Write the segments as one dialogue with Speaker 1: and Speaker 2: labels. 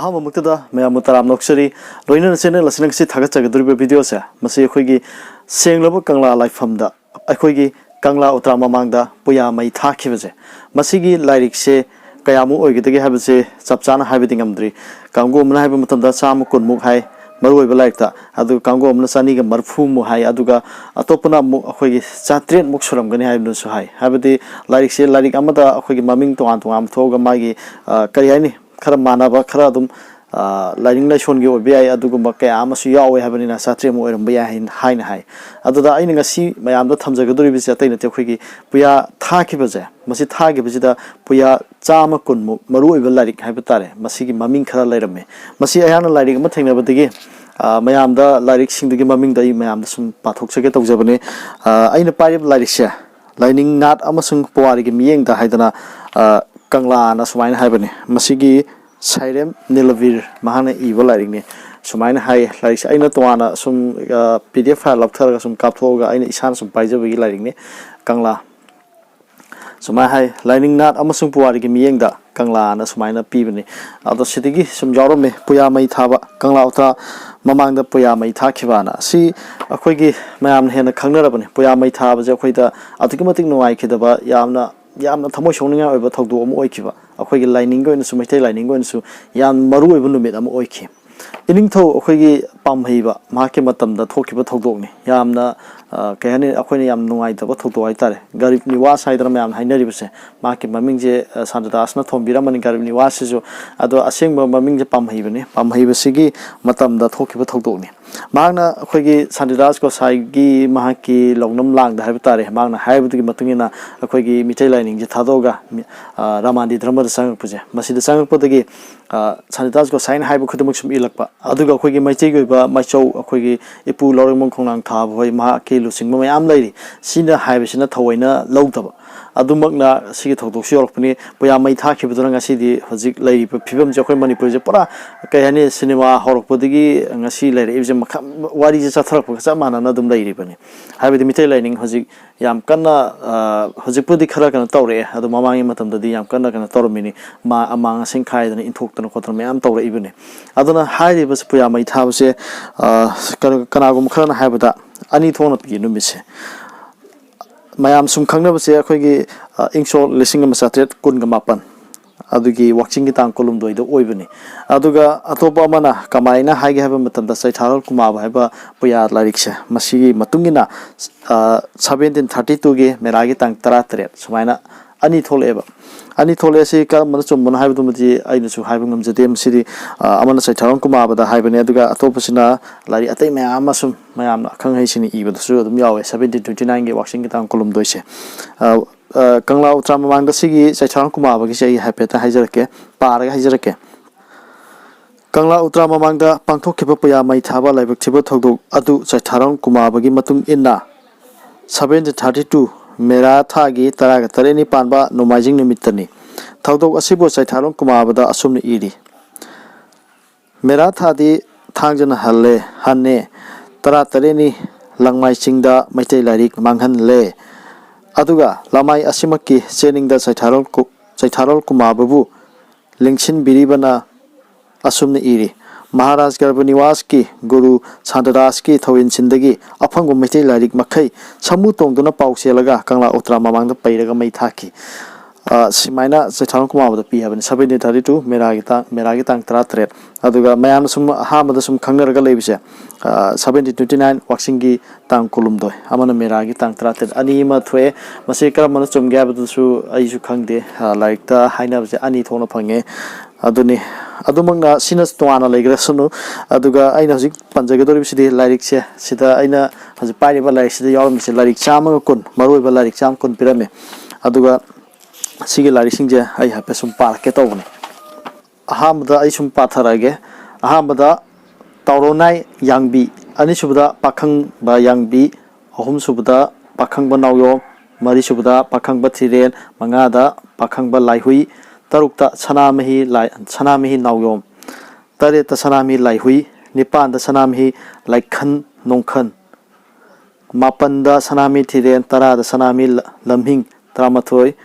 Speaker 1: aham muktada maya mutaram noksari loina channel lasnang si thaga chaga durbe video se masi khoigi senglabo kangla lifeham da akhoigi kangla utra mamang da puya mai thakhibaje masigi lairik se kayamu oigidagi habase chapchana habiding amdri kango mna habi matamda sam kunmuk hai maroi balaikta adu kango mna sani ga marfu mu hai aduga atopuna mu akhoigi chatret muk suram gani haibnu su hai habadi lairik se lairik amada akhoigi maming to an to am thoga magi kari haini khara manaba khara adum lairing lai shon gi obi ai adugumba kaya amasu yawe habani na satre mo eram baya hin haina hai aduda aina ngasi mayam da thamjaga duri bi satai na te khoigi puya thakibaje masi thagibaje da puya chama kunmu maru oiba lairik haiba tare masi gi maming khara lairame masi ayana lairik ma thengna badigi mayam da lairik singdu gi maming dai mayam da sum pathok sege tawjabane aina parib lairik se laining nat amasung puari gi miyeng da haidana kangla na sumaina haibane masi gi Sairem Nilavir Mahana Eva Lairing ne Sumaina Hai like Aina Tuana some PDF file of Targa some Kaptoga Aina Isan some Paisa Lairing ne Kangla Sumai Hai Lining Nat Amasung Puari Gimieng da Kangla and Sumaina Pibani Other City some Jorome Puya Mai Taba Kangla Utra Mamang the Puya Mai Thakhiba see a quiggy Mam Hena Kangarabani Puya Mai Taba Jaquita Atikumatic no Aikidaba Yamna Yamna Tamo showing out over Togdo Oikiva. A lining going to Mate lining going to Yan Maru even to meet am oiki. Inning to Oki Pam Hiva, Makimatam, the Tokiba Togdoni, Yamna Kayani Aquaniam no ida, what to Itare, Garib Niwas Hydram, Hinderibse, Maki Maminje, Santa Dasna, Tombiraman, and Garib Niwasizo, Ado Asing Maminja Pam Hivani, Pam Hivasigi, Matam, the Tokiba Togdoni. Magna Quigi Sandidasko Saigi Mahaki Longnum Lang the Habitare Magna Hybrid Matungina Aquigi Mite lining Jatadoga Ramandi Drama the Sang Puja Masi the Sang Potagi Sandidasko sign Hybokutumum Ilakpa Aduga Quigi Maitiga Macho Aquigi Ipu Lorimon Konang Tab Mahaki losing Mayam lady Sina Hybisina Tawina Lotaba Adumagna Sigito Shorpani Puya Mai Thakhiba City Hazik lady Pibam Jaquemani Pujapora Kayani Cinema Horpodigi and a sea lady what is a throw for some man another lady bunny. Have the Mite lining Hazik Yam Kana Hazipudi Karakan Tore, at the Mamma Matam the Yam Kana and Tormini, Ma among Sinkai and in Toktan Kotamam Tore even. I don't know how it was Puya Mai Tavse Kanagum Kana Habita, any tone of you miss. Mayam sum Kanga say a quiggy inkshot listening a masatet Kungamapan. Adugi watching it on column do the oivani. Aduga Atopa Mana, Kamaina, High Heaven Matam, the Saitaral Kumaba, Heba, Puya Lariksha, Masi, Matungina, 1732 Meragi Tank Taratret, Sumina, Anitol Eva. Anitol Sika, Manasum Monhabitumati, I know having them the Dame City, Amana Saitaran Kumaba, the Hibernaduga, Atopasina, Lari Ate Mayamasum, Mayam, Kangasin, even the Suru, the Miao, 1729, watching it on column doise. Kangla Tramamang the Sigi, Saitaran Kumaba, Hapeta Hizarke, Paraga Hizarke. Kangla Utramamang the Pantokipa Mai Taba, like Tibo Togo, Adu, Saitaran Kumabagi Matum Inna 1732, Mera Tagi, Taraga, Tareni Panba, no Majing Mitani. Taudo Asibo Saitaran Kumabada, Asumni Idi. Mera Tadi, Tangan Hale, Hane, Taratareni, Langmai Singda, Mate Lairik, Manghan Le. Aduga, Lamai Asimaki, sending the Saitaral Kumababu, Lingshin Biribana Asumni Iri, Maharaj Garbaniwaski, Guru Sandaraski, Tawin Sindagi, Apango Mete Lairik Makai, Samutong Dona Pausielaga, Kangla Utramamang the Payraga Maitaki. Simaina Saitaran Kumaba the P have in 1732, Meragitang Tratret, Aduga Mayanasum Hamadasum Kangaraga Labise, 1729, Waxingi Tang Columdo, Amana Meragi Tang Tratet, Anima Twe, Masika Manasum Gabatu, Aishu Kangde, like the Haina Ani Tona Pange, Aduni, Adumanga Sinas Tuana Legrasunu, Aduga Ainazik, Panjagadori City, Lairik, Sita Aina has a Pariba like the Yormis, Lairik Chama Kun, Maruba Lairik Cham Kun Pirame, Aduga. Sige Larisingja, I have some parket over. Ahamada Isum Patarage, Ahamada Tauronai, Young Bee, Anishuda, Pakang by Young Bee, Home Subda, Pakang Banao, Marishuda, Pakang Batiren, Mangada, Pakang Balaihui, Tarukta, Sanamihi, Sanamihi Nauyom, Tareta Sanami Laihui, Nipan the Sanamihi, like Kan Nonkan, Mapanda Sanami Tiren, Tara the Sanami Lamhing, Tramatoi.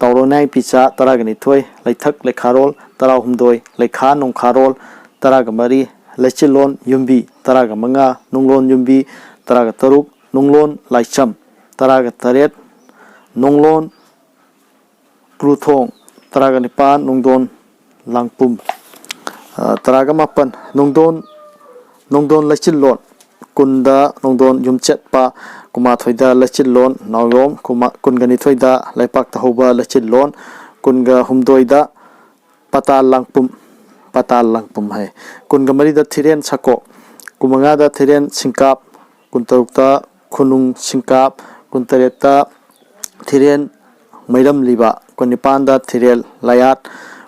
Speaker 1: tauronai picha taragani thoi laithak lekharol tarahumdoi lekha nongkharol taragamari lechilon yumbi taraga manga nunglon yumbi taraga taruk nunglon laicham taraga taret nunglon kruthong taraga nipan nungdon langpum taraga mapan nungdon lechilon kunda nungdon yumchet pa kuma thoida lechilon nawlom kuma kungani thoida laipak tahoba lechilon kunga humdoida patal langpum hai kunga marida thiren sako kumanga da thiren singkap kuntarukta khunung singkap kuntareta thiren mairam liba kunipanda thirel layat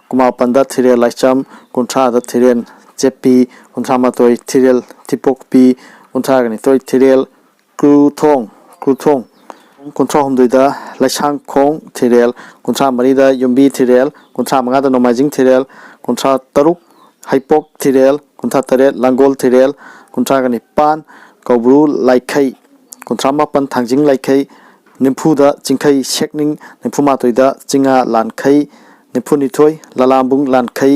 Speaker 1: kumapanda thirel laicham kuntra da thiren chepi kuntra matoi thirel tipokpi kuntra gani toi thirel kruthong kuntra humdoida laisang khong thirel kuntra marida yumbi thirel kuntra manga da nomajing thirel kuntra taruk haipok thirel kuntra taret langol thirel kuntra gani pan kaubru laikhai kuntra mapan thangjing laikhai nimpu da chingkhai sekning nimpu matoida chinga lankhai nimpu nithoi lalambung lankhai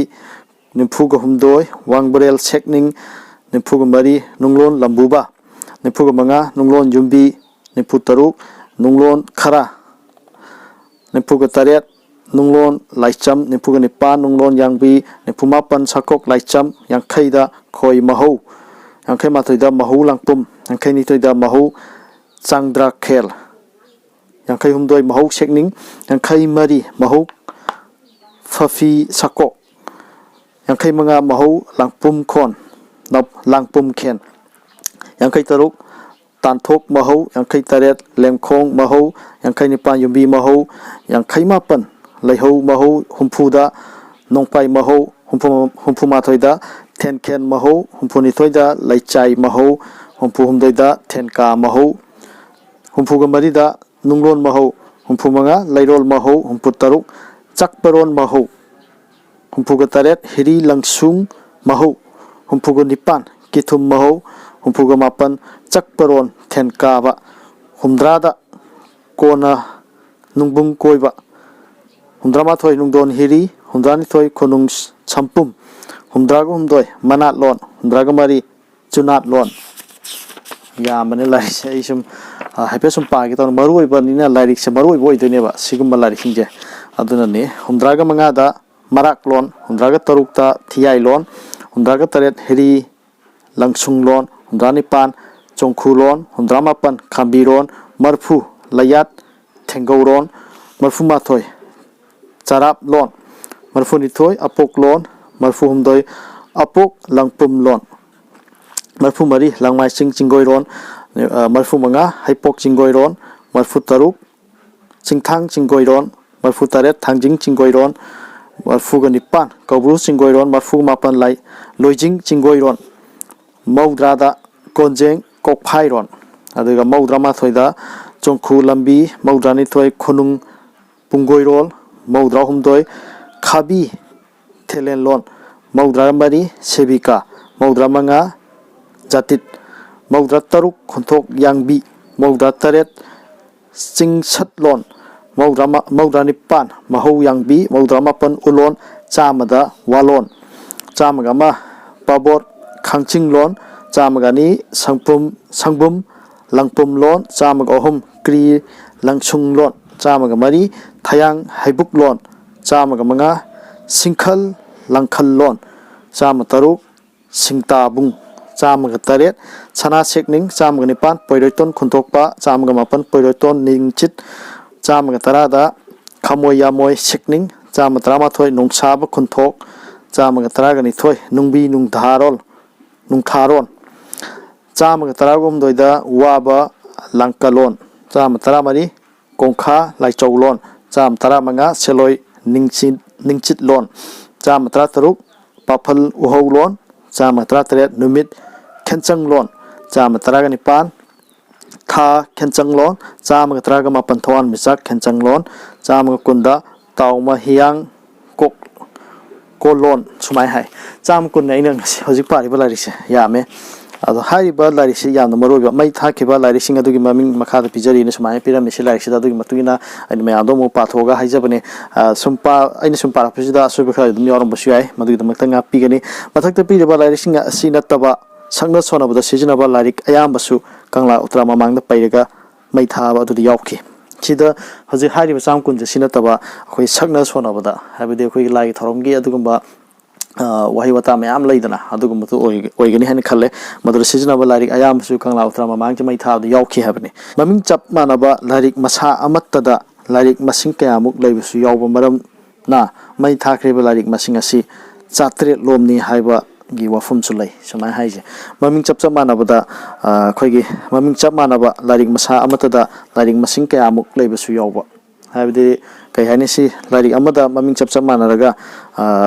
Speaker 1: nimpu ga humdoi wangbrel sekning nimpu ga mari nunglon lambuba nimpu ga manga nunglon yumbi nimpu taruk nunglon khara nimpu ga taret nunglon laicham nimpu ga nipan nunglon yangbi nimpu mapan sakok laicham yangkhai da khoi mahau yangkhai matoida mahau langpum yangkhai nitoida mahau changdra khel yangkhai humdoi mahau sekning yangkhai mari mahau fafi sakok yangkhai manga mahau langpum khon langpum khen yangkhai taruk tanthok mahau yangkhai taret lemkhong mahau yangkhai nipan yumbi mahau yangkhai mapan laihau mahau humpuda nongpai mahau humpu mathoida thenkhen mahau humpu nithoida laichai mahau humpu humdoida thenka mahau humpu ga marida nunglon mahau humpu manga lairol mahau humpu taruk chakparon mahau humpu ga taret hiri langsung mahau humpu ga nipan kithum mahau humpu ga mapan chakparon thenka ba humdrada kona nungbung koiba humdrama thoi nungdon hiri humdrani thoi khonung champum humdraga humdoi manat lon humdraga mari chunat lon ya mane lai sei sum haipe sum pa gi ton maru oiba ni na lairik se maru oibo idene ba sigum lairik hinje aduna ni humdraga manga da marak lon humdraga taruk ta thiai lon humdraga taret hiri langsung lon humdrani pan chongkhu lon humdrama pan khambi lon marphu layat thengauron marphu mathoi charap lon marphu nithoi apok lon marphu humdoi apok langpum lon marphu mari langmai sing chingoi ron marphu manga haipok chingoi ron marphu taruk chingthang chingoi ron marphu taret thangjing chingoi ron marphu ga nipan kaubru chingoi ron marphu mapan lai loijing chingoi ron maudrada konjeng kokphai ron aduga maudra ma thoida chongkhu lambi maudrani thoi khunung pungoi rol maudra humdoi khabi thelen lon maudra mari sebika maudra manga jatit maudra taruk khonthok yangbi maudra taret chingsat lon maudra nipan mahau yangbi maudra mapan ulon chamada walon chamaga ma pabor khangching lon chamaga ni sangbum langpum lon chamaga ohum kri langsung lon chamaga mari thayang haibuk lon chamaga manga singkhal langkhal lon chama taruk singtabung chamaga taret chana sekning chamaga nipan poiroiton khunthokpa chamaga mapan poiroiton ningchit chamaga tarada khamoi yamoi sekning chama tramathoi nungsaba khunthok chamaga taraga ni thoi nungbi nungtharon chamaga taragom doida waba langkalon chama taramari kongkha laichowlon chama taramanga seloi ningchit lon chama tarataruk paphal uhowlon chama taratret numit khenchang lon chama taraga nipan tha khenchang lon chama taraga mapan thon misak khenchang lon chama kunda tauma hiang kok kolon sumai hai cham kun nei nang hojik pari balari se ya me ꯑꯗꯣ ꯍꯥꯏꯔꯤꯕ ꯂꯥꯏꯔꯤꯛꯁꯤ ꯌꯥꯝꯅ ꯃꯔꯨꯑꯣꯏꯕ ꯃꯩ ꯊꯥꯈꯤꯕ ꯂꯥꯏꯔꯤꯛꯁꯤꯡ ꯑꯗꯨꯒꯤ ꯃꯃꯤꯡ ꯃꯈꯥꯗ ꯄꯤꯖꯔꯤꯅ ꯁꯨꯃꯥꯏꯅ ꯄꯤꯔꯝꯃꯤ ꯁꯤ ꯂꯥꯏꯔꯤꯛꯁꯤꯗ ꯑꯗꯨꯒꯤ ꯃꯇꯨꯡ ꯏꯟꯅ ꯑꯩꯅ ꯃꯌꯥꯝꯗꯣ ꯑꯃꯨꯛ ꯄꯥꯊꯣꯛꯑꯒ ꯍꯥꯏꯖꯕꯅꯦ ꯑꯩꯅ ꯁꯨꯝ ꯄꯥꯔꯛꯄꯁꯤꯗ ꯑꯁꯣꯏꯕ ꯈꯔ ꯑꯗꯨꯝ ꯌꯥꯎꯔꯝꯕꯁꯨ ꯌꯥꯏ ꯃꯗꯨꯒꯤꯗꯃꯛꯇ ꯉꯥꯛꯄꯤꯒꯅꯤ ꯃꯊꯛꯇ ꯄꯤꯔꯤꯕ ꯂꯥꯏꯔꯤꯛꯁꯤꯡ ꯑꯁꯤ ꯅꯠꯇꯕ ꯁꯛꯅ ꯁꯣꯟꯅꯕꯗ ꯁꯤꯖꯤꯟꯅꯕ ꯂꯥꯏꯔꯤꯛ ꯑꯌꯥꯝꯕꯁꯨ ꯀꯪꯂꯥ ꯎꯇ꯭ꯔꯥ ꯃꯃꯥꯡꯗ ꯄꯩꯔꯒ ꯃꯩ ꯊꯥꯕ ꯑꯗꯨꯗ ꯌꯥꯎꯈꯤ ꯁꯤꯗ ꯍꯧꯖꯤꯛ ꯍꯥꯏꯔꯤꯕ ꯆꯥꯝ ꯀꯨꯟꯁꯦ ꯁꯤ ꯅꯠꯇꯕ ꯑꯩꯈꯣꯏ ꯁꯛꯅ ꯁꯣꯟꯅꯕꯗ ꯍꯥꯏꯕꯗꯤ ꯑꯩꯈꯣꯏꯒꯤ ꯂꯥꯏꯒꯤ ꯊꯧꯔꯝꯒꯤ ꯑꯗꯨꯒꯨꯝꯕ ꯋꯥꯍꯩ ꯋꯥꯇꯥ ꯃꯌꯥꯝ ꯂꯩꯗꯅ ꯑꯗꯨꯒꯨꯝꯕꯗꯨ ꯑꯣꯏꯒꯅꯤ ꯍꯥꯏꯅ ꯈꯜꯂꯦ ꯃꯗꯨꯗ ꯁꯤꯖꯤꯟꯅꯕ ꯂꯥꯏꯔꯤꯛ ꯑꯌꯥꯝꯕꯁꯨ ꯀꯪꯂꯥ ꯎꯇ꯭ꯔꯥ ꯃꯃꯥꯡꯒꯤ ꯃꯩ ꯊꯥꯕꯗ ꯌꯥꯎꯈꯤ ꯍꯥꯏꯕꯅꯤ ꯃꯃꯤꯡ ꯆꯞ ꯃꯥꯟꯅꯕ ꯂꯥꯏꯔꯤꯛ ꯃꯁꯥ ꯑꯃꯠꯇꯗ ꯂꯥꯏꯔꯤꯛ ꯃꯁꯤꯡ ꯀꯌꯥꯃꯨꯛ ꯂꯩꯕꯁꯨ ꯌꯥꯎꯕ ꯃꯔꯝꯅ ꯃꯩ ꯊꯥꯈ꯭ꯔꯤꯕ ꯂꯥꯏꯔꯤꯛ ꯃꯁꯤꯡ ꯑꯁꯤ 900 ꯂꯣꯝꯅꯤ ꯍꯥꯏꯕꯒꯤ ꯋꯥꯐꯝꯁꯨ ꯂꯩ ꯁꯨꯃꯥꯏꯅ ꯍꯥꯏꯁꯦ ꯃꯃꯤꯡ ꯆꯞ ꯃꯥꯟꯅꯕꯗ ꯑꯩꯈꯣꯏꯒꯤ ꯃꯃꯤꯡ ꯆꯞ ꯃꯥꯟꯅꯕ ꯂꯥꯏꯔꯤꯛ ꯃꯁꯥ ꯑꯃꯠꯇꯗ ꯂꯥꯏꯔꯤꯛ ꯃꯁꯤꯡ ꯀꯌꯥꯃꯨꯛ ꯂꯩꯕꯁꯨ ꯌꯥꯎꯕ ꯍꯥꯏꯕꯗꯤ ꯀꯩ ꯍꯥꯏꯅꯤ ꯁꯤ ꯂꯥꯏꯔꯤꯛ ꯑꯃꯗ ꯃꯃꯤꯡ ꯆꯞ ꯃꯥꯟꯅꯔꯒ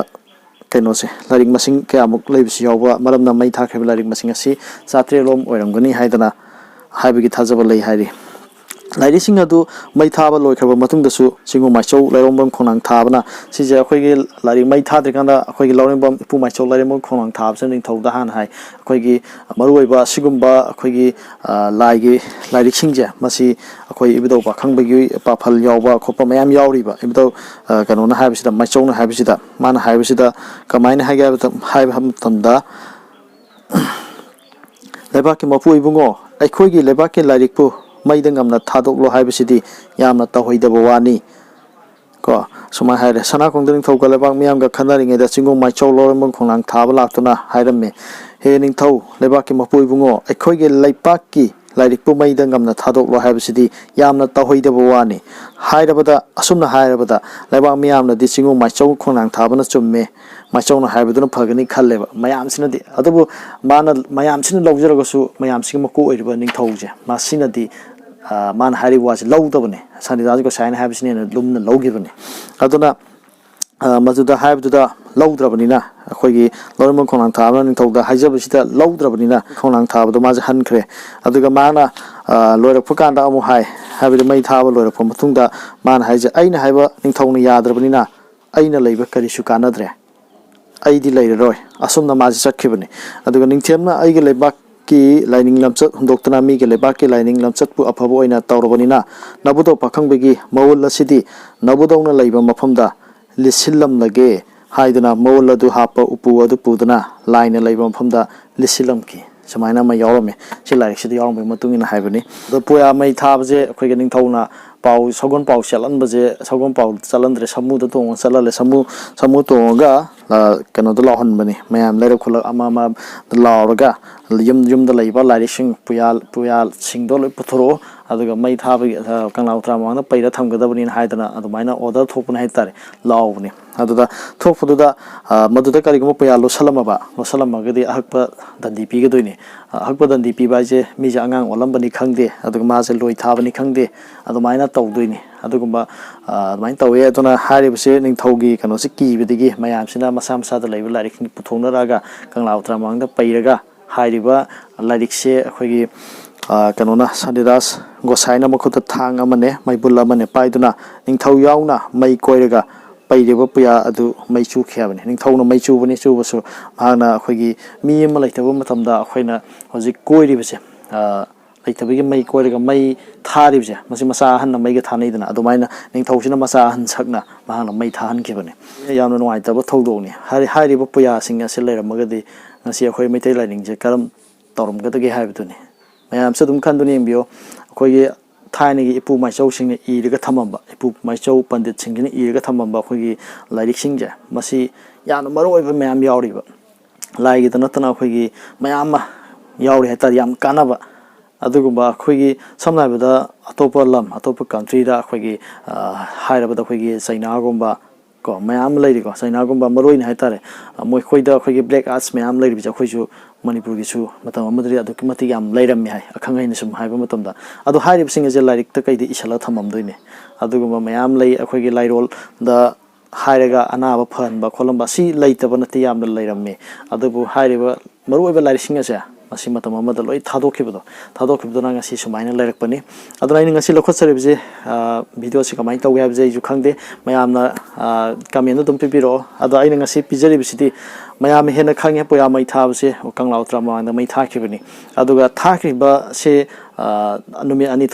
Speaker 1: ꯀꯩꯅꯣꯁꯦ ꯂꯥꯏꯔꯤꯛ ꯃꯁꯤꯡ ꯀꯌꯥꯃꯨꯛ ꯂꯩꯕꯁꯨ ꯌꯥꯎꯕ ꯃꯔꯝꯅ ꯃꯩ ꯊꯥꯈ꯭ꯔꯤꯕ ꯂꯥꯏꯔꯤꯛ ꯃꯁꯤꯡ ꯑꯁꯤ 900 ꯂꯣꯝ ꯑꯣꯏꯔꯝꯒꯅꯤ ꯍꯥꯏꯗꯅ ꯍꯥꯏꯕꯒꯤ ꯊꯥꯖꯕ ꯂꯩ ꯍꯥꯏꯔꯤ ꯂꯥꯏꯔꯤꯛꯁꯤꯡ ꯑꯗꯨ ꯃꯩ ꯊꯥꯕ ꯂꯣꯏꯈ꯭ꯔꯕ ꯃꯇꯨꯡꯗꯁꯨ ꯆꯤꯡꯉꯨ ꯃꯥꯏꯆꯧ ꯂꯩꯔꯣꯡꯕꯝ ꯈꯣꯡꯅꯥꯡ ꯊꯥꯕꯅ ꯁꯤꯁꯦ ꯑꯩꯈꯣꯏꯒꯤ ꯂꯥꯏꯔꯤꯛ ꯃꯩ ꯊꯥꯗ꯭ꯔꯤꯀꯥꯟꯗ ꯑꯩꯈꯣꯏꯒꯤ ꯂꯧꯔꯦꯝꯕꯝ ꯏꯄꯨ ꯃꯥꯏꯆꯧ ꯂꯩꯔꯣꯡꯕꯝ ꯈꯣꯡꯅꯥꯡ ꯊꯥꯕꯁꯤꯅ ꯅꯤꯡꯊꯧꯗ ꯍꯥꯟꯅ ꯍꯥꯏ ꯑꯩꯈꯣꯏꯒꯤ ꯃꯔꯨꯑꯣꯏꯕ ꯑꯁꯤꯒꯨꯝꯕ ꯑꯩꯈꯣꯏꯒꯤ ꯂꯥꯏꯒꯤ ꯂꯥꯏꯔꯤꯛꯁꯤꯡꯁꯦ ꯃꯁꯤ ꯑꯩꯈꯣꯏ ꯏꯕꯨꯙꯧ ꯄꯥꯈꯪꯕꯒꯤ ꯄꯥꯐꯜ ꯌꯥꯎꯕ ꯈꯣꯠꯄ ꯃꯌꯥꯝ ꯌꯥꯎꯔꯤꯕ ꯏꯕꯨꯙꯧ ꯀꯩꯅꯣꯅ ꯍꯥꯏꯕꯁꯤꯗ ꯃꯥꯏꯆꯧꯅ ꯍꯥꯏꯕꯁꯤꯗ ꯃꯥꯅ ꯍꯥꯏꯕꯁꯤꯗ ꯀꯃꯥꯏꯅ ꯍꯥꯏꯒꯦ ꯍꯥꯏꯕ ꯃꯇꯝꯗ ꯂꯩꯕꯥꯛꯀꯤ ꯃꯄꯨ ꯏꯕꯨꯡꯉꯣ ꯑꯩꯈꯣꯏꯒꯤ ꯂꯩꯕꯥꯛꯀꯤ ꯂꯥꯏꯔꯤꯛꯄꯨ ꯃꯩꯗ ꯉꯝꯅ ꯊꯥꯗꯣꯛꯂꯣ ꯍꯥꯏꯕꯁꯤꯗꯤ ꯌꯥꯝꯅ ꯇꯧꯍꯩꯗꯕ ꯋꯥꯅꯤ ꯀꯣ ꯁꯨꯃꯥꯏꯅ ꯍꯥꯏꯔꯦ ꯁꯅꯥꯈꯣꯡꯗ ꯅꯤꯡꯊꯧꯒ ꯂꯩꯕꯥꯛ ꯃꯤꯌꯥꯝꯒ ꯈꯟꯅꯔꯤꯉꯩꯗ ꯆꯤꯡꯒꯣꯡ ꯃꯥꯏꯆꯧ ꯂꯧꯔꯦꯝꯕꯝ ꯈꯣꯡꯅꯥꯡ ꯊꯥꯕ ꯂꯥꯛꯇꯨꯅ ꯍꯥꯏꯔꯝꯃꯤ ꯍꯦ ꯅꯤꯡꯊꯧ ꯂꯩꯕꯥꯛꯀꯤ ꯃꯄꯨ ꯏꯕꯨꯡꯉꯣ ꯑꯩꯈꯣꯏꯒꯤ ꯂꯩꯄꯥꯛꯀꯤ ꯂꯥꯏꯔꯤꯛꯄꯨ ꯃꯩꯗ ꯉꯝꯅ ꯊꯥꯗꯣꯛꯂꯣ ꯍꯥꯏꯕꯁꯤꯗꯤ ꯌꯥꯝꯅ ꯇꯧꯍꯩꯗꯕ ꯋꯥꯅꯤ ꯑꯁꯨꯝꯅ ꯍꯥꯏꯔꯕꯗ ꯂꯩꯕꯥꯛ ꯃꯤꯌꯥꯝꯅꯗꯤ ꯆꯤꯡꯒꯣꯡ ꯃꯥꯏꯆꯧ ꯈꯣꯡꯅꯥꯡ ꯊꯥꯕꯅ ꯆꯨꯝꯃꯦ ꯃꯥꯏꯆꯧꯅ ꯍꯥꯏꯕꯗꯨꯅ ꯐꯒꯅꯤ ꯈꯜꯂꯦꯕ ꯃꯌꯥꯝꯁꯤꯅꯗꯤ ꯑꯗꯨꯕꯨ ꯃꯌꯥꯝꯁꯤꯅ ꯂꯧꯖꯔꯒꯁꯨ ꯃꯌꯥꯝꯁꯤꯒꯤ ꯃꯀꯣꯛ ꯑꯣꯏꯔꯤꯕ ꯅꯤꯡꯊꯧꯁꯦ ꯃꯁꯤꯅꯗꯤ ꯃꯥꯅ ꯍꯥꯏꯔꯤꯕ ꯋꯥꯁꯦ ꯂꯧꯗꯕꯅꯦ ꯁꯅꯤꯗꯥꯁ ꯒꯣꯁꯥꯏꯅ ꯍꯥꯏꯕꯁꯤꯅ ꯍꯦꯟꯅ ꯂꯨꯝꯅ ꯂꯧꯈꯤꯕꯅꯦ ꯑꯗꯨꯅ ꯃꯗꯨꯗ ꯍꯥꯏꯕꯗꯨꯗ ꯂꯧꯗ꯭ꯔꯕꯅꯤꯅ ꯑꯩꯈꯣꯏꯒꯤ ꯂꯧꯔꯦꯝꯕꯝ ꯈꯣꯡꯅꯥꯡ ꯊꯥꯕꯅ ꯅꯤꯡꯊꯧꯗ ꯍꯥꯏꯖꯕꯁꯤꯗ ꯂꯧꯗ꯭ꯔꯕꯅꯤꯅ ꯈꯣꯡꯅꯥꯡ ꯊꯥꯕꯗꯣ ꯃꯥꯁꯦ ꯍꯟꯈ꯭ರೆ ꯑꯗꯨꯒ ꯃꯥꯅ ꯂꯣꯏꯔꯛꯄ ꯀꯥꯟꯗ ꯑꯃꯨꯛ ꯍꯥꯏꯕꯗꯤ ꯃꯩ ꯊꯥꯕ ꯂꯣꯏꯔꯛꯄ ꯃꯇꯨꯡꯗ ꯃꯥꯅ ꯍꯥꯏꯁꯦ ꯑꯩꯅ ꯍꯥꯏꯕ ꯅꯤꯡꯊꯧꯅ ꯌꯥꯗ꯭ꯔꯕꯅꯤꯅ ꯑꯩꯅ ꯂꯩꯕ ꯀꯔꯤꯁꯨ ꯀꯥꯟꯅꯗ꯭ꯔꯦ ꯑꯩꯗꯤ ꯂꯩꯔꯔꯣꯏ ꯑꯁꯨꯝꯅ ꯃꯥꯁꯦ ꯆꯠꯈꯤꯕꯅꯤ ꯑꯗꯨꯒ ꯅꯤꯡꯊꯦꯝꯅ ꯑꯩꯒꯤ ꯂꯩꯕꯥꯛꯀꯤ ꯂꯥꯏꯅꯤꯡ ꯂꯝꯆꯠ ꯍꯨꯟꯗꯣꯛꯇꯨꯅ ꯃꯤꯒꯤ ꯂꯩꯕꯥꯛꯀꯤ ꯂꯥꯏꯅꯤꯡ ꯂꯝꯆꯠꯄꯨ ꯑꯐꯕ ꯑꯣꯏꯅ ꯇꯧꯔꯕꯅꯤꯅ ꯅꯕꯨꯙꯧ ꯄꯥꯈꯪꯕꯒꯤ ꯃꯋꯨꯜ ꯑꯁꯤꯗꯤ ꯅꯕꯨꯙꯧꯅ ꯂꯩꯕ ꯃꯐꯝꯗ ꯂꯤꯠꯁꯤꯜꯂꯝꯂꯒꯦ ꯍꯥꯏꯗꯨꯅ ꯃꯋꯨꯜ ꯑꯗꯨ ꯍꯥꯞꯄ ꯎꯄꯨ ꯑꯗꯨ ꯄꯨꯗꯨꯅ ꯂꯥꯏꯅ ꯂꯩꯕ ꯃꯐꯝꯗ ꯂꯤꯠꯁꯤꯜꯂꯝꯈꯤ ꯁꯨꯃꯥꯏꯅ ꯑꯃ ꯌꯥꯎꯔꯝꯃꯦ ꯁꯤ ꯂꯥꯏꯔꯤꯛꯁꯤꯗ ꯌꯥꯎꯔꯝꯕꯒꯤ ꯃꯇꯨꯡ ꯏꯟꯅ ꯍꯥꯏꯕꯅꯤ ꯑꯗꯣ ꯄꯨꯌꯥ ꯃꯩ ꯊꯥꯕꯁꯦ ꯑꯩꯈꯣꯏꯒꯤ ꯅꯤꯡꯊꯧꯅ ꯁꯒꯣꯜ ꯄꯥꯎ ꯆꯠꯍꯟꯕꯁꯦ ꯁꯒꯣꯜ ꯄꯥꯎ ꯆꯠꯍꯟꯗ꯭ꯔꯦ ꯁꯃꯨꯗ ꯇꯣꯡꯉ ꯆꯠꯍꯜꯂꯦ ꯁꯃꯨ ꯇꯣꯡꯉꯒ ꯀꯩꯅꯣꯗ ꯂꯥꯎꯍꯟꯕꯅꯤ ꯃꯌꯥꯝ ꯂꯩꯔꯛ ꯈꯨꯜꯂꯛ ꯑꯃ ꯂꯥꯎꯔꯒ ꯌꯨꯝꯗ ꯂꯩꯕ ꯂꯥꯏꯔꯤꯛꯁꯤꯡ ꯄꯨꯌꯥꯁꯤꯡꯗꯣ ꯂꯣꯏ ꯄꯨꯊꯣꯔꯛꯑꯣ ꯑꯗꯨꯒ ꯃꯩ ꯊꯥꯕꯒꯤ ꯀꯪꯂꯥ ꯎꯇ꯭ꯔꯥ ꯃꯃꯥꯡꯗ ꯄꯩꯔ ꯊꯝꯒꯗꯕꯅꯤꯅ ꯍꯥꯏꯗꯅ ꯑꯗꯨꯃꯥꯏꯅ ꯑꯣꯔꯗꯔ ꯊꯣꯛꯄꯅꯤ ꯍꯥꯏꯇꯥꯔꯦ ꯂꯥꯎꯕꯅꯤ ꯑꯗꯨꯗ ꯊꯣꯛꯄꯗꯨꯗ ꯃꯗꯨꯗ ꯀꯔꯤꯒꯨꯝꯕ ꯄꯨꯌꯥ ꯂꯣꯠꯁꯜꯂꯝꯃꯒꯗꯤ ꯑꯍꯛꯄ ꯗꯟꯗꯤ ꯄꯤꯒꯗꯣꯏꯅꯤ ꯑꯍꯛꯄ ꯗꯟꯗꯤ ꯄꯤꯕ ꯍꯥꯏꯁꯦ ꯃꯤꯁꯦ ꯑꯉꯥꯡ ꯑꯣꯜꯂꯝꯕꯅꯤ ꯈꯪꯗꯦ ꯑꯗꯨꯒ ꯃꯥꯁꯦ ꯂꯣꯏ ꯊꯥꯕꯅꯤ ꯈꯪꯗꯦ ꯑꯗꯨꯃꯥꯏꯅ ꯇꯧꯗꯣꯏꯅꯤ ꯑꯗꯨꯒꯨꯝꯕ ꯑꯗꯨꯃꯥꯏꯅ ꯇꯧꯋꯦ ꯑꯗꯨꯅ ꯍꯥꯏꯔꯤꯕꯁꯦ ꯅꯤꯡꯊꯧꯒꯤ ꯀꯩꯅꯣꯁꯦ ꯀꯤꯕꯗꯒꯤ ꯃꯌꯥꯝꯁꯤꯅ ꯃꯁꯥ ꯃꯁꯥꯗ ꯂꯩꯕ ꯂꯥꯏꯔꯤꯛꯁꯤꯡ ꯄꯨꯊꯣꯛꯅꯔꯛꯑꯒ ꯀꯪꯂꯥ ꯎꯇ꯭ꯔꯥ ꯃꯃꯥꯡꯗ ꯄꯩꯔꯒ ꯍꯥꯏꯔꯤꯕ ꯂꯥꯏꯔꯤꯛꯁꯦ ꯑꯩꯈꯣꯏꯒꯤ ꯀꯩꯅꯣꯅ ꯁꯅꯤꯗꯥꯁ ꯒꯣꯁꯥꯏꯅ ꯃꯈꯨꯠꯇ ꯊꯥꯡ ꯑꯃꯅꯦ ꯃꯩꯕꯨꯜ ꯑꯃꯅꯦ ꯄꯥꯏꯗꯨꯅ ꯅꯤꯡꯊꯧ ꯌꯥꯎꯅ ꯃꯩ ꯀꯣꯏꯔꯒ ꯄꯩꯔꯤꯕ ꯄꯨꯌꯥ ꯑꯗꯨ ꯃꯩ ꯆꯨꯈꯤ ꯍꯥꯏꯕꯅꯤ ꯅꯤꯡꯊꯧꯅ ꯃꯩ ꯆꯨꯕꯅꯤ ꯆꯨꯕꯁꯨ ꯃꯍꯥꯛꯅ ꯑꯩꯈꯣꯏꯒꯤ ꯃꯤ ꯑꯃ ꯂꯩꯇꯕ ꯃꯇꯝꯗ ꯑꯩꯈꯣꯏꯅ ꯍꯧꯖꯤꯛ ꯀꯣꯏꯔꯤꯕꯁꯦ ꯂꯩꯇꯕꯒꯤ ꯃꯩ ꯀꯣꯏꯔꯒ ꯃꯩ ꯊꯥꯔꯤꯕꯁꯦ ꯃꯁꯤ ꯃꯆꯥ ꯑꯍꯟꯅ ꯃꯩꯒ ꯊꯥꯅꯩꯗꯅ ꯑꯗꯨꯃꯥꯏꯅ ꯅꯤꯡꯊꯧꯁꯤꯅ ꯃꯆꯥ ꯑꯍꯟ ꯁꯛꯅ ꯃꯍꯥꯛꯅ ꯃꯩ ꯊꯥꯍꯟꯈꯤꯕꯅꯤ ꯌꯥꯝꯅ ꯅꯨꯡꯉꯥꯏꯇꯕ ꯊꯧꯗꯣꯛꯅꯤ ꯍꯥꯏꯔꯤꯕ ꯄꯨꯌꯥꯁꯤꯡ ꯑꯁꯤ ꯂꯩꯔꯝꯃꯒꯗꯤ ꯉꯁꯤ ꯑꯩꯈꯣই ꯃꯩꯇꯩ ꯂꯥꯏꯅꯤꯡꯁꯦ ꯀꯔꯝ ꯇꯧꯔꯝꯒꯗꯒꯦ ꯍꯥꯏꯕꯗꯨꯅꯤ ꯃꯌꯥꯝꯁꯨ ꯑꯗꯨꯝ ꯈꯟꯗꯨꯅ ꯌꯦꯡꯕꯤꯌꯣ ꯑꯩꯈꯣꯏꯒꯤ ꯊꯥꯏꯅꯒꯤ ꯏꯄꯨ ꯃꯥꯏꯆꯧꯁꯤꯡꯅ ꯏꯔꯒ ꯊꯝꯃꯝꯕ ꯏꯄꯨ ꯃꯥꯏꯆꯧ ꯄꯟꯗꯤꯠꯁꯤꯡꯁꯤꯅ ꯏꯔꯒ ꯊꯝꯃꯝꯕ ꯑꯩꯈꯣꯏꯒꯤ ꯂꯥꯏꯔꯤꯛꯁꯤꯡꯁꯦ ꯃꯁꯤ ꯌꯥꯝꯅ ꯃꯔꯨꯑꯣꯏꯕ ꯃꯌꯥꯝ ꯌꯥꯎꯔꯤꯕ ꯂꯥꯏꯒꯤꯗ ꯅꯠꯇꯅ ꯑꯩꯈꯣꯏꯒꯤ ꯃꯌꯥꯝ ꯑꯃ ꯌꯥꯎꯔꯤ ꯍꯥꯏꯇꯥꯔꯦ ꯌꯥꯝ ꯀꯥꯟꯅꯕ ꯑꯗꯨꯒꯨꯝꯕ ꯑꯩꯈꯣꯏꯒꯤ ꯁꯝꯅ ꯍꯥꯏꯔꯕꯗ ꯑꯇꯣꯞꯄ ꯂꯝ ꯑꯇꯣꯞꯄ ꯀꯟꯇ꯭ꯔꯤꯗ ꯑꯩꯈꯣꯏꯒꯤ ꯍꯥꯏꯔꯕꯗ ꯑꯩꯈꯣꯏꯒꯤ ꯆꯩꯅꯥꯒꯨꯝꯕ ꯀꯣ ꯃꯌꯥꯝ ꯑꯃ ꯂꯩꯔꯤꯀꯣ ꯆꯩꯅꯥꯒꯨꯝꯕ ꯃꯔꯨꯑꯣꯏꯅ ꯍꯥꯏꯇꯥꯔꯦ ꯃꯈꯣꯏꯗ ꯑꯩꯈꯣꯏꯒꯤ ꯕ꯭ꯂꯦꯛ ꯑꯥꯔꯠꯁ ꯃꯌꯥꯝ ꯂꯩꯔꯤꯕꯁꯦ ꯑꯩꯈꯣꯏꯁꯨ ꯃꯅꯤꯄꯨꯔꯒꯤꯁꯨ ꯃꯇꯝ ꯑꯃꯗꯗꯤ ꯑꯗꯨꯛꯀꯤ ꯃꯇꯤꯛ ꯌꯥꯝ ꯂꯩꯔꯝꯃꯤ ꯍꯥꯏ ꯑꯈꯪ ꯑꯍꯩꯅ ꯁꯨꯝ ꯍꯥꯏꯕ ꯃꯇꯝꯗ ꯑꯗꯣ ꯍꯥꯏꯔꯤꯕꯁꯤꯡ ꯑꯁꯦ ꯂꯥꯏꯔꯤꯛꯇ ꯀꯩꯗ ꯏꯁꯜꯂꯒ ꯊꯝꯃꯝꯗꯣꯏꯅꯤ ꯑꯗꯨꯒꯨꯝꯕ ꯃꯌꯥꯝ ꯂꯩ ꯑꯩꯈꯣꯏꯒꯤ ꯂꯥꯏꯔꯣꯜꯗ ꯍꯥꯏꯔꯒ ꯑꯅꯥꯕ ꯐꯍꯟꯕ ꯈꯣꯠꯍꯟꯕ ꯑꯁꯤ ꯂꯩꯇꯕ ꯅꯠꯇꯦ ꯌꯥꯝꯅ ꯂꯩꯔꯝꯃꯤ ꯑꯗꯨꯕꯨ ꯍꯥꯏꯔꯤꯕ ꯃꯔꯨꯑꯣꯏꯕ ꯂꯥꯏꯔꯤꯛꯁꯤꯡ ꯑꯁꯦ ꯃꯁꯤ ꯃꯇꯝ ꯑꯃꯗ ꯂꯣꯏ ꯊꯥꯗꯣꯛꯈꯤꯕꯗꯨꯅ ꯉꯁꯤ ꯁꯨꯃꯥꯏꯅ ꯂꯩꯔꯛꯄꯅꯤ ꯑꯗꯨꯅ ꯑꯩꯅ ꯉꯁꯤ ꯂꯧꯈꯠꯆꯔꯤꯕꯁꯦ ꯚꯤꯗꯤꯑꯣꯁꯤ ꯀꯃꯥꯏꯅ ꯇꯧꯒꯦ ꯍꯥꯏꯕꯁꯦ ꯑꯩꯁꯨ ꯈꯪꯗꯦ ꯃꯌꯥꯝꯅ ꯀꯃꯦꯟꯗ ꯑꯗꯨꯝ ꯄꯤꯕꯤꯔꯛꯑꯣ ꯑꯗꯣ ꯑꯩꯅ ꯉꯁꯤ ꯄꯤꯖꯔꯤꯕꯁꯤꯗꯤ ꯃꯌꯥꯝꯅ ꯍꯦꯟꯅ ꯈꯪꯉꯦ ꯄꯨꯌꯥ ꯃꯩ ꯊꯥꯕꯁꯦ ꯀꯪꯂꯥ ꯎꯇ꯭ꯔꯥ ꯃꯃꯥꯡꯗ ꯃꯩ ꯊꯥꯈꯤꯕꯅꯤ ꯑꯗꯨꯒ ꯊꯥꯈꯤꯕꯁꯦ ꯅꯨꯃꯤꯠ ꯑꯅꯤ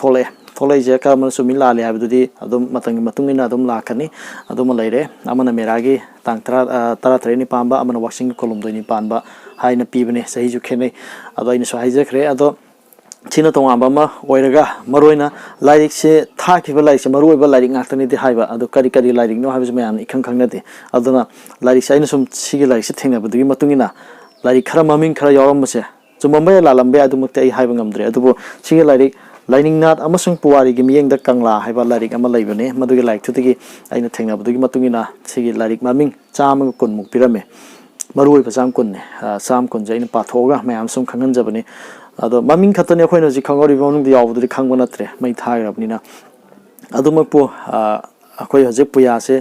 Speaker 1: ꯊꯣꯛꯂꯛꯏꯁꯦ ꯀꯔꯝꯕꯅ ꯆꯨꯝꯃꯤ ꯂꯥꯜꯂꯤ ꯍꯥꯏꯕꯗꯨꯗꯤ ꯑꯗꯨꯝ ꯃꯇꯝꯒꯤ ꯃꯇꯨꯡ ꯏꯟꯅ ꯑꯗꯨꯝ ꯂꯥꯛꯀꯅꯤ ꯑꯗꯨꯃ ꯂꯩꯔꯦ ꯑꯃꯅ ꯃꯦꯔꯥꯒꯤ ꯇꯥꯡ 13ꯅꯤ ꯄꯥꯟꯕ ꯑꯃꯅ ꯋꯥꯛꯆꯤꯡꯒꯤ ꯀꯣꯂꯨꯝꯗꯣꯏꯅꯤ ꯄꯥꯟꯕ ꯍꯥꯏꯅ ꯄꯤꯕꯅꯦ ꯆꯍꯤꯁꯨ ꯈꯦꯠꯅꯩ ꯑꯗꯣ ꯑꯩꯅꯁꯨ ꯍꯥꯏꯖꯈ꯭ꯔꯦ ꯑꯗꯣ ꯁꯤꯅ ꯇꯣꯉꯥꯟꯕ ꯑꯃ ꯑꯣꯏꯔꯒ ꯃꯔꯨꯑꯣꯏꯅ ꯂꯥꯏꯔꯤꯛꯁꯦ ꯊꯥꯈꯤꯕ ꯂꯥꯏꯔꯤꯛꯁꯦ ꯃꯔꯨꯑꯣꯏꯕ ꯂꯥꯏꯔꯤꯛ ꯉꯥꯛꯇꯅꯤꯗꯤ ꯍꯥꯏꯕ ꯑꯗꯣ ꯀꯔꯤ ꯂꯥꯏꯔꯤꯛꯅꯣ ꯍꯥꯏꯕꯁꯤ ꯃꯌꯥꯝꯅ ꯈꯪꯅꯗꯦ ꯑꯗꯨꯅ ꯂꯥꯏꯔꯤꯛꯁꯦ ꯑꯩꯅ ꯁꯨꯝ ꯁꯤꯒꯤ ꯂꯥꯏꯔꯤꯛꯁꯦ ꯊꯦꯡꯅꯕꯗꯨꯒꯤ ꯃꯇꯨꯡ ꯏꯟꯅ ꯂꯥꯏꯔꯤꯛ ꯈꯔ ꯃꯃꯤꯡ ꯈꯔ ꯌꯥꯎꯔꯝꯕꯁꯦ ꯆꯨꯝꯃꯝꯕ ꯌꯥꯏ ꯂꯥꯜꯂꯝꯕ ꯌꯥꯏ ꯑꯗꯨꯃꯛꯇꯤ ꯑꯩ ꯍꯥꯏꯕ ꯉꯝꯗ꯭ꯔꯦ ꯑꯗꯨꯕꯨ ꯁꯤꯒꯤ ꯂꯥꯏꯔꯤꯛ ꯂꯥꯏꯅꯤꯡꯅꯥꯠ ꯑꯃꯁꯨꯡ ꯄꯨꯋꯥꯔꯤꯒꯤ ꯃꯤꯠꯌꯦꯡꯗ ꯀꯪꯂꯥ ꯍꯥꯏꯕ ꯂꯥꯏꯔꯤꯛ ꯑꯃ ꯂꯩꯕꯅꯦ ꯃꯗꯨꯒꯤ ꯂꯥꯏꯔꯤꯛꯇꯨꯗꯒꯤ ꯑꯩꯅ ꯊꯦꯡꯅꯕꯗꯨꯒꯤ ꯃꯇꯨꯡ ꯏꯟꯅ ꯁꯤꯒꯤ ꯂꯥꯏꯔꯤꯛ ꯃꯃꯤꯡ 110ꯃꯨꯛ ꯄꯤꯔꯝꯃꯦ ꯃꯔꯨꯑꯣꯏꯕ 110ꯅꯦ 110ꯁꯦ ꯑꯩꯅ ꯄꯥꯊꯣꯛꯑꯒ ꯃꯌꯥꯝ ꯁꯨꯝ ꯈꯪꯍꯟꯖꯕꯅꯤ ꯑꯗꯣ ꯃꯃꯤꯡ ꯈꯛꯇꯅꯤ ꯑꯩꯈꯣꯏꯅ ꯍꯧꯖꯤꯛ ꯈꯪꯍꯧꯔꯤꯕ ꯃꯅꯨꯡꯗ ꯌꯥꯎꯕꯗꯨꯗꯤ ꯈꯪꯕ ꯅꯠꯇ꯭ꯔꯦ ꯃꯩ ꯊꯥꯈ꯭ꯔꯕꯅꯤꯅ ꯑꯗꯨꯃꯛꯄꯨ ꯑꯩꯈꯣꯏ ꯍꯧꯖꯤck ꯄꯨꯌꯥꯁꯦ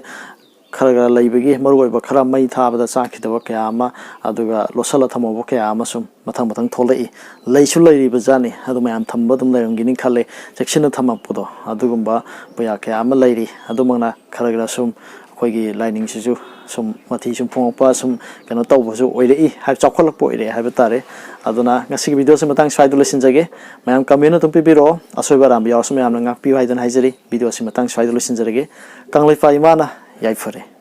Speaker 1: खरगा लेबगी मरुओइबा खरा मई थाबदा चाखिदबा कया अमा अदुगा लोसला थमोबा कया अमा सुम मथंग मथंग थोलई लेसु लेरिबा जानि अदु मयाम थंबा दुम लेरंगिनि खले सेक्शन थमपदो अदुगुंबा पया कया अमा लेरि अदुमंगना खरगा सुम अखोइगी लाइनिंग सिसु सुम मथि सुम फोंगपा सुम कनो तौबसु ओइरई हाइ चाखलपो ओइरे हाइबा तारे अदुना ngasi भिडियो से मतंग स्वाइद लसिनजगे मयाम कमेन्ट तुम पिबिरो असोइबा राम यावसु मयाम ngakpi हाइदन हाइजरी भिडियो से मतंग स्वाइद लसिनजरगे कंगलैफा इमाना याइफरे